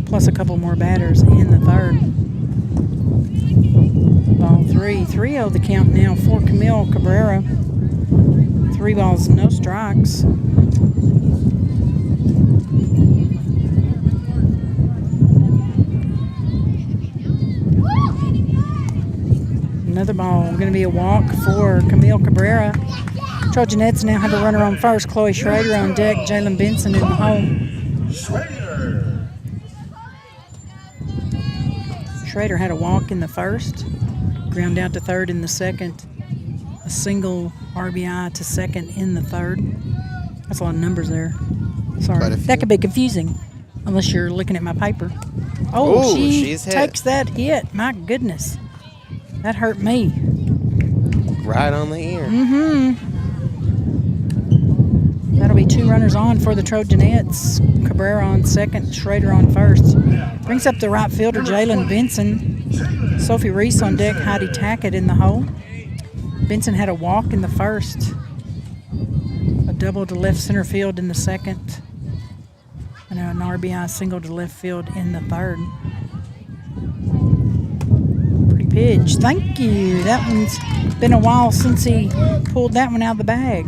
plus a couple more batters in the third. Ball 3-0 the count now for Camille Cabrera. 3 balls, no strikes. Another ball, going to be a walk for Camille Cabrera. Trojanettes now have a runner on first. Chloe Schrader on deck, Jalen Benson in the hole. Schrader had a walk in the first, ground out to third in the second, a single RBI to second in the third. That's a lot of numbers there. Sorry, that could be confusing unless you're looking at my paper. Oh, she takes that hit. My goodness. That hurt me. Right on the ear. That'll be 2 runners on for the Trojanettes. Cabrera on second, Schrader on first. Brings up the right fielder, Jalen Benson. Sophie Reese on deck, Heidi Tackett in the hole. Benson had a walk in the first, a double to left center field in the second, and an RBI single to left field in the third. Pretty pitch. Thank you. That one's been a while since he pulled that one out of the bag.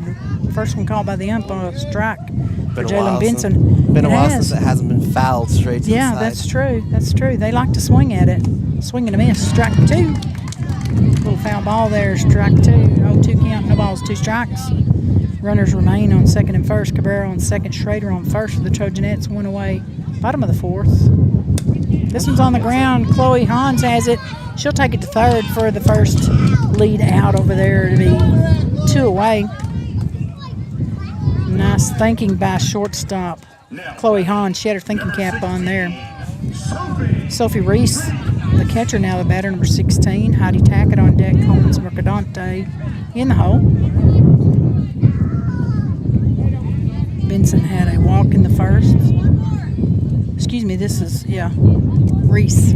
First one called by the ump on a strike for Jalen Benson. Been a while since it hasn't been fouled straight to the side. Yeah, that's true. That's true. They like to swing at it. Swing and a miss. Strike 2. Little foul ball there. Strike 2. 0-2 count. No balls, 2 strikes. Runners remain on second and first. Cabrera on second. Schrader on first for the Trojanettes. 1 away. Bottom of the fourth. This one's on the ground. Chloe Hans has it. She'll take it to third for the first lead out over there to be 2 away. Nice thinking by shortstop Chloe Hans. She had her thinking cap on there. Sophie Reese, the catcher, now the batter, number 16. Heidi Tackett on deck. Collins Mercadante in the hole. Benson had a walk in the first. Excuse me, this is, Reese.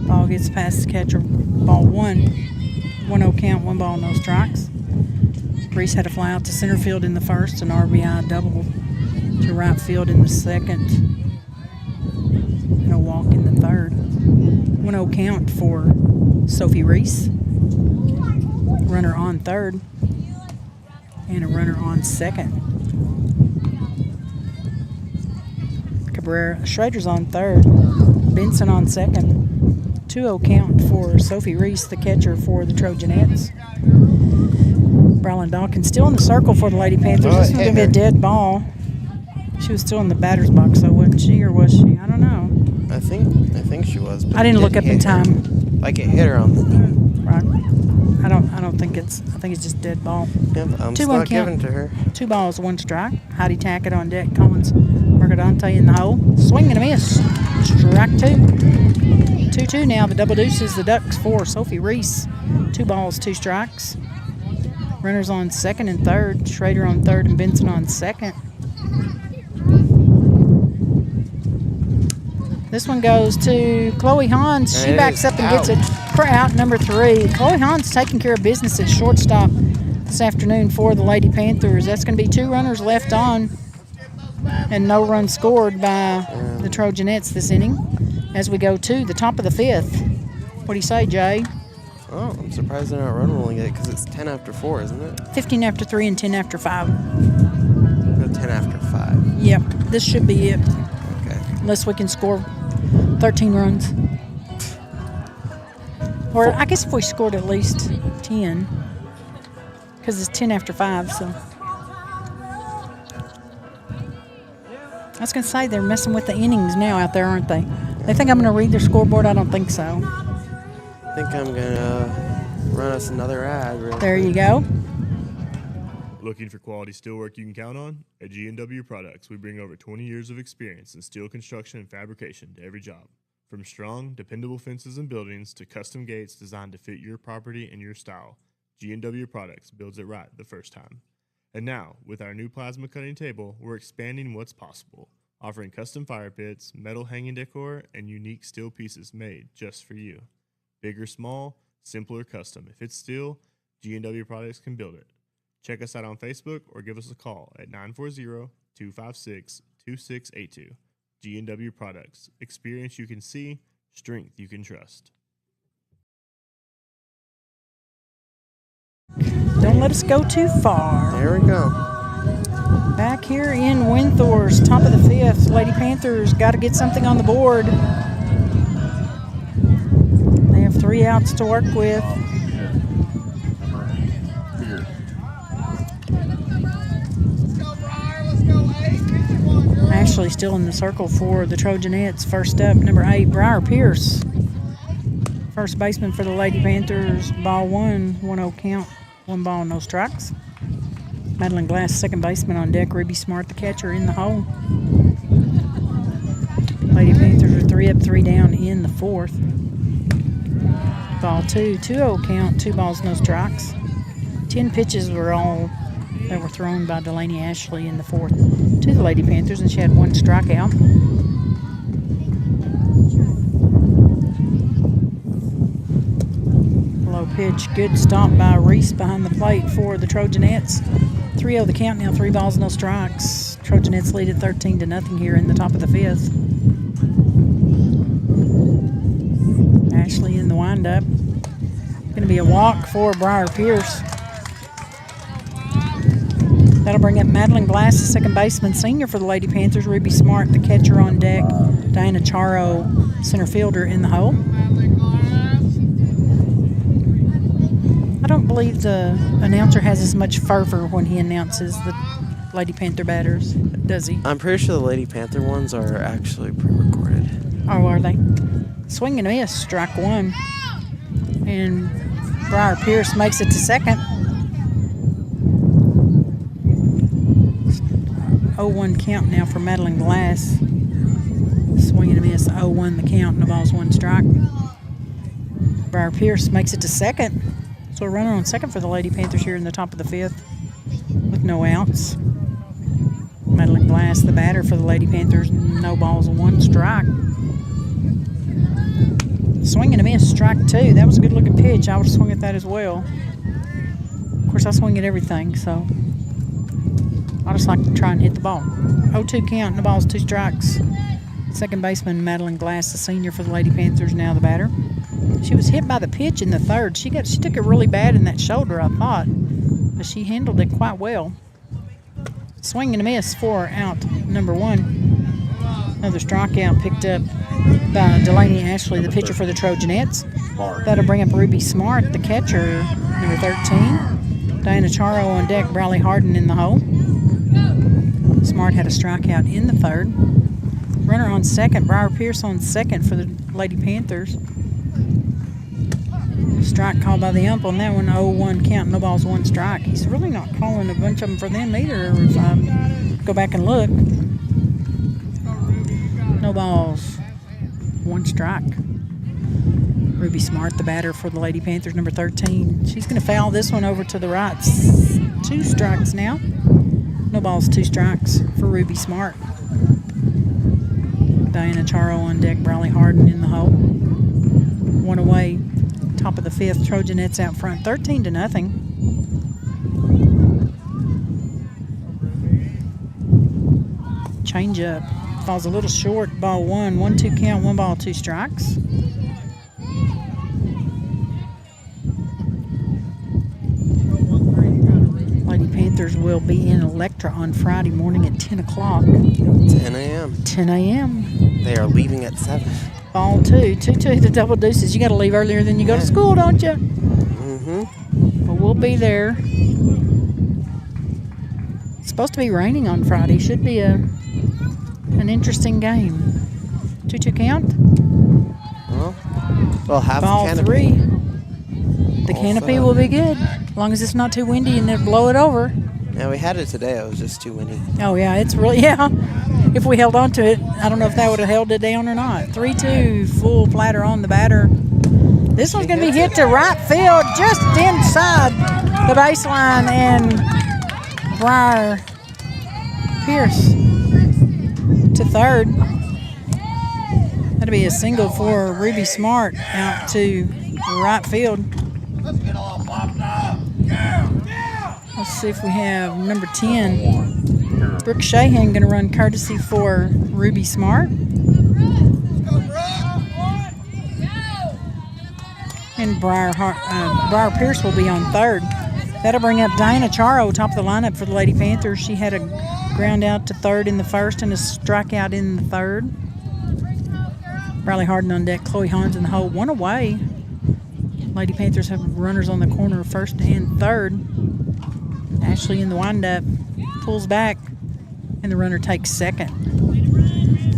Ball gets past the catcher. Ball 1. 1-0 count, 1 ball, no strikes. Reese had a fly out to center field in the first, an RBI double to right field in the second, and a walk in the third. 1-0 count for Sophie Reese. Runner on third, and a runner on second. Cabrera, Schrader's on third, Benson on second, 2-0 count for Sophie Reese, the catcher for the Trojanettes. Brylan Dawkins still in the circle for the Lady Panthers. This one's going to be a dead ball. She was still in the batter's box, though, wasn't she? Or was she? I don't know. I think she was. But I didn't look up in time. Like it hit her on the knee. Right. I don't think it's. I think it's just dead ball. Yeah, I'm 2-1 not count. giving to her. 2 balls, 1 strike. Heidi Tackett on deck. Collins Mercadante in the hole. Swing and a miss. Strike 2. 2-2 now. The double deuces. The Ducks for Sophie Reese. 2 balls, 2 strikes. Runners on second and third. Schrader on third and Benson on second. This one goes to Chloe Hans. She backs up and gets it for out number 3. Chloe Hans taking care of business at shortstop this afternoon for the Lady Panthers. That's going to be 2 runners left on and no run scored by the Trojanettes this inning as we go to the top of the 5th. What do you say, Jay? Oh, I'm surprised they're not run rolling it because it's 10 after 4, isn't it? 15 after 3 and 10 after 5. No, 10 after 5. Yep, this should be it. Okay. Unless we can score 13 runs. Or I guess if we scored at least 10. Because it's 10 after 5, so. I was going to say they're messing with the innings now out there, aren't they? They think I'm going to read their scoreboard? I don't think so. I think I'm going to run us another ad. There you go. Looking for quality steelwork you can count on? At G&W Products, we bring over 20 years of experience in steel construction and fabrication to every job. From strong, dependable fences and buildings to custom gates designed to fit your property and your style, G&W Products builds it right the first time. And now, with our new plasma cutting table, we're expanding what's possible, offering custom fire pits, metal hanging decor, and unique steel pieces made just for you. Big or small, simple or custom. If it's steel, G&W Products can build it. Check us out on Facebook or give us a call at 940-256-2682. G&W Products. Experience you can see, strength you can trust. Don't let us go too far. There we go. Back here in Windthorst, top of the 5th. Lady Panthers got to get something on the board. They have 3 outs to work with. Ashley still in the circle for the Trojanettes. First up, number 8, Briar Pierce. First baseman for the Lady Panthers. Ball 1, 1-0 count. 1 ball, no strikes. Madeline Glass, second baseman on deck. Ruby Smart, the catcher, in the hole. Lady Panthers are 3 up, 3 down in the 4th. Ball 2, 2-0 count. 2 balls, no strikes. 10 pitches were all that were thrown by Delaney Ashley in the 4th to the Lady Panthers, and she had 1 strikeout. Low pitch, good stop by Reese behind the plate for the Trojanettes. 3-0 the count now, 3 balls, no strikes. Trojanettes lead at 13-0 here in the top of the 5th. Ashley in the windup. Going to be a walk for Briar Pierce. That'll bring up Madeline Glass, the second baseman, senior for the Lady Panthers. Ruby Smart, the catcher, on deck. Diana Charo, center fielder, in the hole. I don't believe the announcer has as much fervor when he announces the Lady Panther batters, does he? I'm pretty sure the Lady Panther ones are actually pre-recorded. Oh, are they? Swing and miss, strike 1. And Briar Pierce makes it to second. 0-1 count now for Madeline Glass. Swing and a miss, 0-1 the count, no balls, 1 strike. Briar Pierce makes it to second. So a runner on second for the Lady Panthers here in the top of the 5th with no outs. Madeline Glass, the batter for the Lady Panthers, no balls, 1 strike. Swing and a miss, strike 2. That was a good looking pitch. I would have swung at that as well. Of course, I swing at everything, so I just like to try and hit the ball. 0-2 count, no balls, 2 strikes. Second baseman Madeline Glass, the senior for the Lady Panthers, now the batter. She was hit by the pitch in the 3rd. She took it really bad in that shoulder, I thought, but she handled it quite well. Swing and a miss for out number 1. Another strikeout picked up by Delaney Ashley, the pitcher for the Trojanettes. That'll bring up Ruby Smart, the catcher, number 13. Diana Charo on deck, Bradley Harden in the hole. Smart had a strikeout in the third. Runner on second, Briar Pierce on second for the Lady Panthers. Strike called by the ump on that one, 0-1 count, no balls, 1 strike. He's really not calling a bunch of them for them either, if I go back and look. No balls, 1 strike. Ruby Smart, the batter for the Lady Panthers, number 13. She's going to foul this one over to the right. 2 strikes now. No balls, 2 strikes for Ruby Smart. Diana Charo on deck, Bradley Harden in the hole. 1 away. Top of the 5th, Trojanettes out front, 13-0. Change up. Falls a little short. Ball 1. 1-2 count. 1 ball, 2 strikes. Lady Panthers will be in Electra on Friday morning at 10 o'clock. 10 a.m. 10 a.m. They are leaving at 7. Ball 2. 2-2, the double deuces. You got to leave earlier than you go to school, don't you? Mm-hmm. Well, we'll be there. It's supposed to be raining on Friday. Should be an interesting game. 2-2 count. Well, have Ball the canopy. 3. The canopy will be good, as long as it's not too windy and then blow it over. Yeah, we had it today. It was just too windy. Oh, yeah, it's really, yeah. If we held on to it, I don't know if that would have held it down or not. 3-2, full platter on the batter. This one's going to be hit to right field, just inside the baseline, and Briar Pierce to third. That'll be a single for Ruby Smart out to right field. Let's see if we have number 10. Brooke Shahan going to run courtesy for Ruby Smart. And Briar Pierce will be on third. That'll bring up Diana Charo, top of the lineup for the Lady Panthers. She had a ground out to third in the first and a strikeout in the third. Bradley Harden on deck, Chloe Hans in the hole. 1 away. Lady Panthers have runners on the corner of first and third. Ashley in the windup pulls back, and the runner takes second.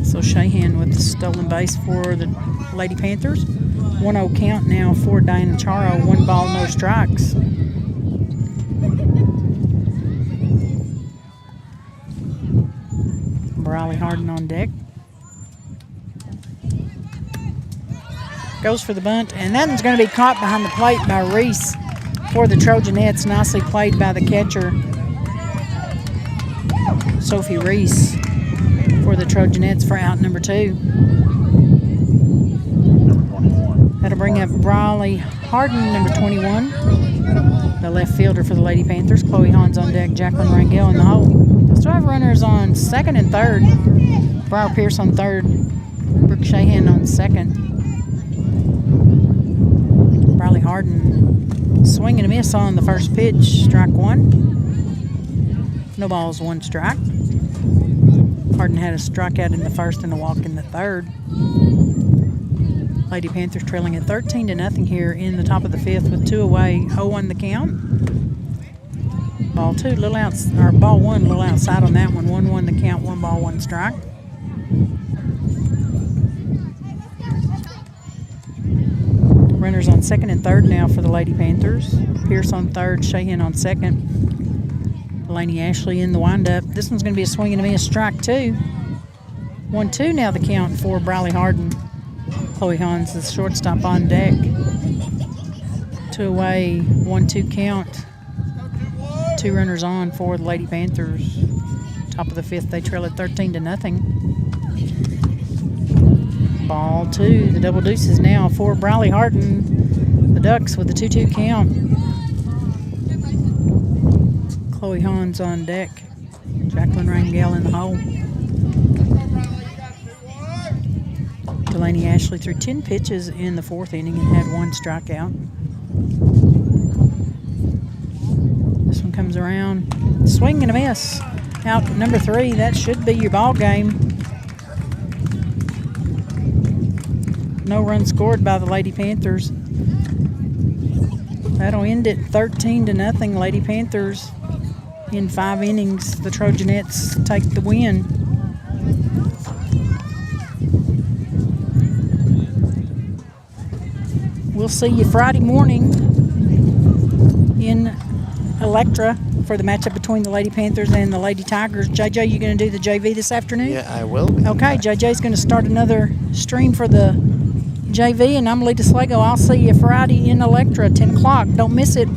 So Shahan with the stolen base for the Lady Panthers. 1-0 count now for Diana Charo. 1 ball, no strikes. Bradley Harden on deck. Goes for the bunt, and that one's going to be caught behind the plate by Reese for the Trojanettes. Nicely played by the catcher, Sophie Reese, for the Trojanettes for out number 2. That'll bring up Bradley Harden, number 21, the left fielder for the Lady Panthers. Chloe Hans on deck, Jacqueline Rangel in the hole. Still have runners on second and third. Briar Pierce on third, Brooke Shahan on second. Bradley Harden swing and a miss on the first pitch, strike 1. No balls, 1 strike. Harden had a strikeout in the first and a walk in the third. Lady Panthers trailing at 13-0 here in the top of the 5th with 2 away, 0-1 the count. Ball 1 a little outside on that one. 1-1 the count, 1 ball, 1 strike. Runners on second and third now for the Lady Panthers. Pierce on third, Shahan on second. Delaney Ashley in the windup. This one's going to be a swing and a miss, strike 2. 1-2 now the count for Bradley Harden. Chloe Hans, the shortstop, on deck. 2 away, 1-2 count. 2 runners on for the Lady Panthers. Top of the 5th, they trail at 13-0. Ball 2, the double deuces now for Bradley Harden. The Ducks with the 2-2 count. Chloe Hans on deck. Jacqueline Rangel in the hole. Delaney Ashley threw 10 pitches in the 4th inning and had 1 strikeout. This one comes around. Swing and a miss. Out number 3. That should be your ball game. No run scored by the Lady Panthers. That'll end it 13-0, Lady Panthers. In 5 innings, the Trojanettes take the win. We'll see you Friday morning in Electra for the matchup between the Lady Panthers and the Lady Tigers. JJ, you going to do the JV this afternoon? Yeah, I will be. Okay, JJ's going to start another stream for the JV, and I'm Lita Slago. I'll see you Friday in Electra, 10 o'clock. Don't miss it.